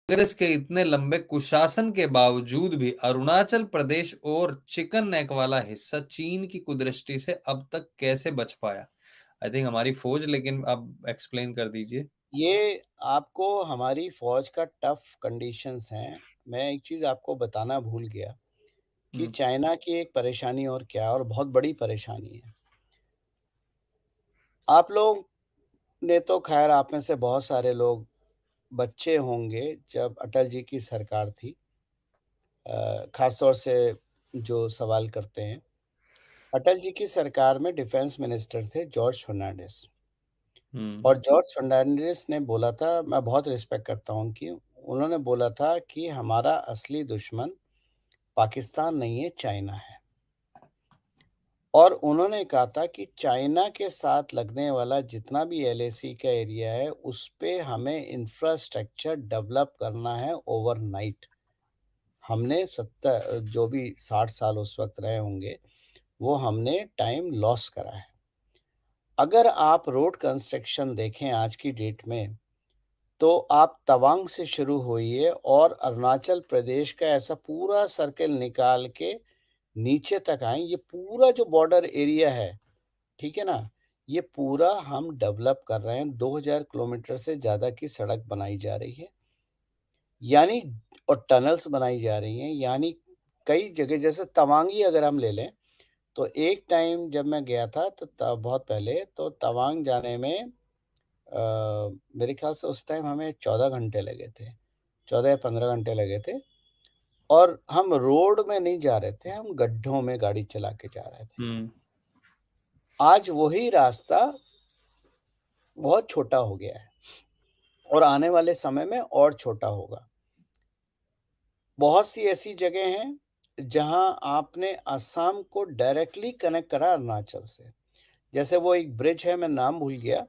कांग्रेस के इतने लंबे कुशासन के बावजूद भी अरुणाचल प्रदेश और चिकन नेक वाला हिस्सा चीन की कुदृष्टि से अब तक कैसे बच पाया? आई थिंक हमारी फौज, लेकिन आप एक्सप्लेन कर दीजिए। ये आपको हमारी फ़ौज का टफ़ कंडीशंस हैं। मैं एक चीज़ आपको बताना भूल गया कि हुँ, चाइना की एक परेशानी और क्या है और बहुत बड़ी परेशानी है। आप लोग ने तो ख़ैर आप में से बहुत सारे लोग बच्चे होंगे जब अटल जी की सरकार थी। ख़ास तौर से जो सवाल करते हैं। अटल जी की सरकार में डिफेंस मिनिस्टर थे जॉर्ज फर्नांडिस। हुँ, और जॉर्ज फर्नांडिस ने बोला था, मैं बहुत रिस्पेक्ट करता हूँ उनकी, उन्होंने बोला था कि हमारा असली दुश्मन पाकिस्तान नहीं है, चाइना है। और उन्होंने कहा था कि चाइना के साथ लगने वाला जितना भी एलएसी का एरिया है, उस पे हमें इंफ्रास्ट्रक्चर डेवलप करना है ओवरनाइट। हमने 70 जो भी 60 साल उस वक़्त रहे होंगे, वो हमने टाइम लॉस करा है। अगर आप रोड कंस्ट्रक्शन देखें आज की डेट में, तो आप तवांग से शुरू होइए और अरुणाचल प्रदेश का ऐसा पूरा सर्कल निकाल के नीचे तक आएँ, ये पूरा जो बॉर्डर एरिया है, ठीक है ना? ये पूरा हम डेवलप कर रहे हैं, 2000 किलोमीटर से ज़्यादा की सड़क बनाई जा रही है। यानी और टनल्स बनाई जा रही हैं, यानी कई जगह जैसे तवांग ही अगर हम ले लें, तो एक टाइम जब मैं गया था तो बहुत पहले तो तवांग जाने में मेरे ख़्याल से उस टाइम हमें 14 घंटे लगे थे, 14 या 15 घंटे लगे थे और हम रोड में नहीं जा रहे थे, हम गड्ढों में गाड़ी चला के जा रहे थे। हुँ, आज वही रास्ता बहुत छोटा हो गया है और आने वाले समय में और छोटा होगा। बहुत सी ऐसी जगह हैं, जहाँ आपने असम को डायरेक्टली कनेक्ट करा अरुणाचल से। जैसे वो एक ब्रिज है, मैं नाम भूल गया।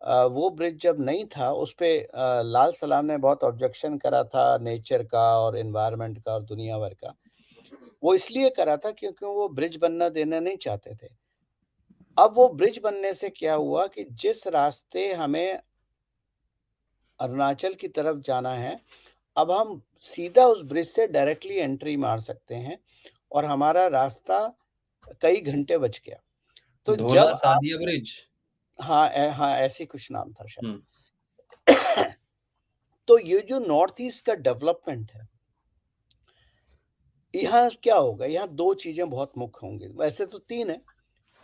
वो ब्रिज जब नहीं था, उसपे लाल सलाम ने बहुत ऑब्जेक्शन करा था नेचर का और एनवायरनमेंट का और दुनिया भर का। वो इसलिए करा था क्योंकि वो ब्रिज बनना देना नहीं चाहते थे। अब वो ब्रिज बनने से क्या हुआ कि जिस रास्ते हमें अरुणाचल की तरफ जाना है, अब हम सीधा उस ब्रिज से डायरेक्टली एंट्री मार सकते हैं और हमारा रास्ता कई घंटे बच गया। तो ढोला जब आप सादिया ब्रिज। हाँ, ऐसे ही कुछ नाम था शायद। हुँ, तो ये जो नॉर्थ ईस्ट का डेवलपमेंट है, यहाँ क्या होगा? यहाँ 2 चीज़ें बहुत मुख्य होंगी, वैसे तो 3 है।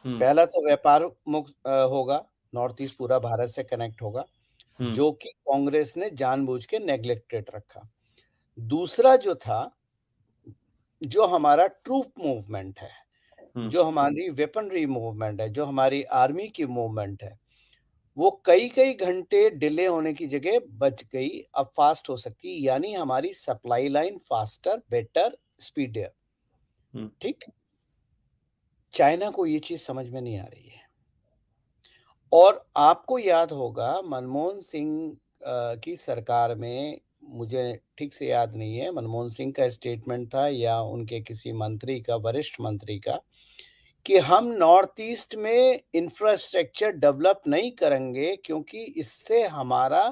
हुँ, पहला तो व्यापार मुक्त होगा, नॉर्थ ईस्ट पूरा भारत से कनेक्ट होगा, हुँ, जो कि कांग्रेस ने जानबूझ के नेग्लेक्टेड रखा। दूसरा जो था, जो हमारा ट्रूप मूवमेंट है, हुँ, जो हमारी वेपनरी मूवमेंट है, जो हमारी आर्मी की मूवमेंट है, वो कई-कई घंटे डिले होने की जगह बच गई, अब फ़ास्ट हो सकती है, यानी हमारी सप्लाई लाइन फ़ास्टर, बेटर, स्पीडियर, हुँ, ठीक? चाइना को ये चीज़ समझ में नहीं आ रही है। और आपको याद होगा मनमोहन सिंह की सरकार में, मुझे ठीक से याद नहीं है, मनमोहन सिंह का स्टेटमेंट था या उनके किसी मंत्री का, वरिष्ठ मंत्री का, कि हम नॉर्थ ईस्ट में इंफ्रास्ट्रक्चर डेवलप नहीं करेंगे क्योंकि इससे हमारा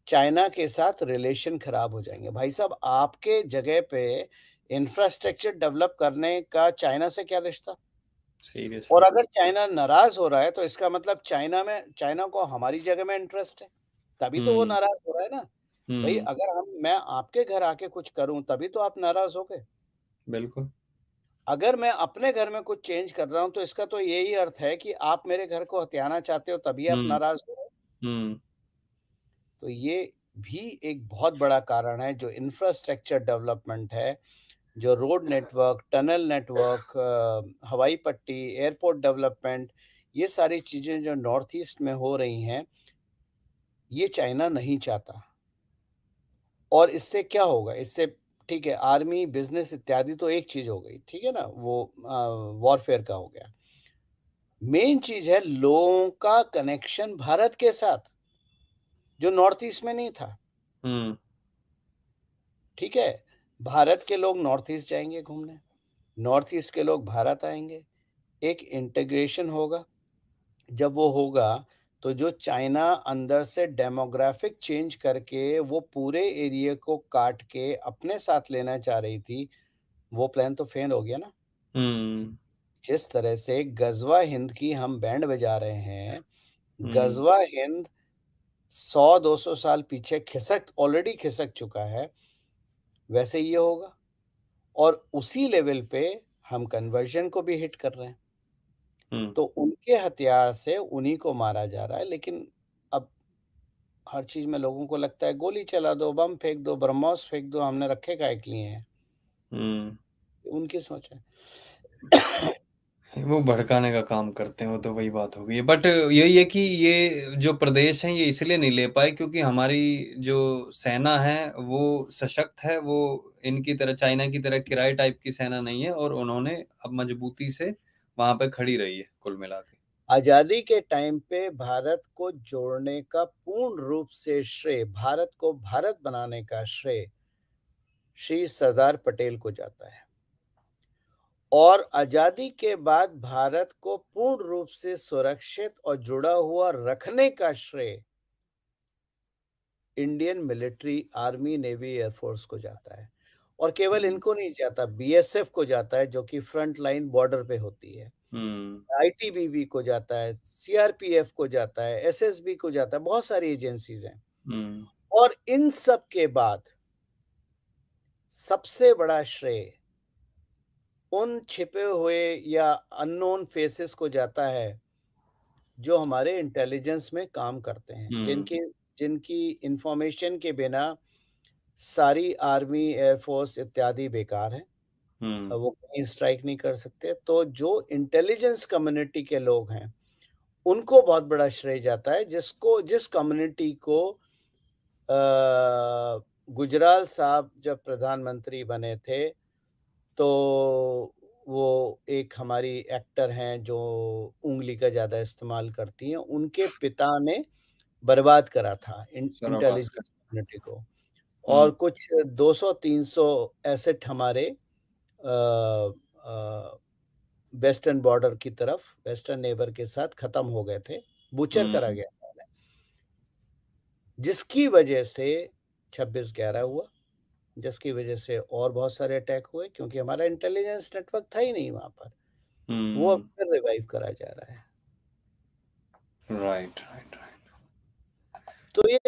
चाइना के साथ रिलेशन खराब हो जाएँगे। भाई साहब, आपके जगह पे इंफ्रास्ट्रक्चर डेवलप करने का चाइना से क्या रिश्ता? और सीरियसली। अगर चाइना नाराज़ हो रहा है तो इसका मतलब चाइना को हमारी जगह में इंटरेस्ट है, तभी तो वो हुँ, नाराज़ हो रहा है ना। भई हुँ, अगर मैं आपके घर आके कुछ करूँ तभी तो आप नाराज़ होगे। बिल्कुल। अगर मैं अपने घर में कुछ चेंज कर रहा हूँ तो इसका तो यही अर्थ है कि आप मेरे घर को हथियाना चाहते हो तभी आप हुँ, नाराज़ हो रहे हो। हुँ, तो ये भी एक बहुत बड़ा कारण है, जो इंफ्रास्ट्रक्चर डेवलपमेंट है, जो रोड नेटवर्क, टनल नेटवर्क, हवाई पट्टी, एयरपोर्ट डेवलपमेंट, ये सारी चीज़ें जो नॉर्थ ईस्ट में हो रही हैं, ये चाइना नहीं चाहता। और इससे क्या होगा? इससे ठीक है, आर्मी, बिज़नेस इत्यादि तो एक चीज़ हो गई, ठीक है ना? वो वॉरफेयर का हो गया। मेन चीज़ है लोगों का कनेक्शन भारत के साथ, जो नॉर्थ ईस्ट में नहीं था, हुँ, ठीक है? भारत के लोग नॉर्थ ईस्ट जाएँगे घूमने, नॉर्थ ईस्ट के लोग भारत आएँगे, एक इंटीग्रेशन होगा। जब वो होगा, तो जो चाइना अंदर से डेमोग्राफिक चेंज करके वो पूरे एरिया को काट के अपने साथ लेना चाह रही थी, वो प्लान तो फेल हो गया ना। हुँ, जिस तरह से गज़वा हिंद की हम बैंड बजा रहे हैं, हुँ, गज़वा हिंद 100-200 साल पीछे ऑलरेडी खिसक चुका है, वैसे ये होगा और उसी लेवल पे हम कन्वर्जन को भी हिट कर रहे हैं। हुँ, तो उनके हथियार से उन्हीं को मारा जा रहा है, लेकिन अब हर चीज़ में लोगों को लगता है गोली चला दो, बम फेंक दो, ब्रह्मोस फेंक दो, हमने रखे काहे के लिए हैं? हुँ। उनकी सोच है। वो भड़काने का काम करते हैं, वो तो वही बात हो गई है। बट यही है कि ये जो प्रदेश हैं, ये इसलिए नहीं ले पाए क्योंकि हमारी जो सेना है, वो सशक्त है, वो इनकी तरह चाइना की तरह किराए टाइप की सेना नहीं है और उन्होंने अब मजबूती से वहाँ पे खड़ी रही है, कुल मिला के। आज़ादी के टाइम पे भारत को जोड़ने का पूर्ण रूप से श्रेय, भारत को भारत बनाने का श्रेय श्री सरदार पटेल को जाता है। और आज़ादी के बाद भारत को पूर्ण रूप से सुरक्षित और जुड़ा हुआ रखने का श्रेय Indian military, army, navy, air force को जाता है। और केवल हुँ, इनको नहीं जाता, बीएसएफ को जाता है जो कि फ्रंट लाइन बॉर्डर पे होती है। हुँ, आईटीबीपी को जाता है, सीआरपीएफ को जाता है, एसएसबी को जाता है, बहुत सारी एजेंसीज़ हैं। हुँ, और इन सब के बाद सबसे बड़ा श्रेय उन छिपे हुए या अननोन फेसेस को जाता है, जो हमारे इंटेलिजेंस में काम करते हैं, हुँ, जिनकी जिनकी इन्फॉर्मेशन के बिना सारी आर्मी, एयर फोर्स इत्यादि बेकार हैं। हुँ, वो कहीं स्ट्राइक नहीं कर सकते। तो जो इंटेलिजेंस कम्युनिटी के लोग हैं, उनको बहुत बड़ा श्रेय जाता है, जिस कम्युनिटी को गुजराल साहब जब प्रधानमंत्री बने थे, तो वो एक हमारी एक्टर हैं जो उँगली का ज़्यादा इस्तेमाल करती हैं, उनके पिता ने बर्बाद करा था सौरभ भास्कर। इंटेलिजेंस कम्युनिटी को। और हुँ, कुछ 200-300 एसेट हमारे वेस्टर्न बॉर्डर की तरफ, वेस्टर्न नेबर के साथ खत्म हो गए थे, बूचर करा हुँ, गया था उन्हें, जिसकी वजह से 26/11 हुआ, जिसकी वजह से और बहुत सारे अटैक हुए क्योंकि हमारा इंटेलिजेंस नेटवर्क था ही नहीं वहाँ पर। वो अब हुँ, फिर रिवाइव करा जा रहा है। Right, right, right. तो ये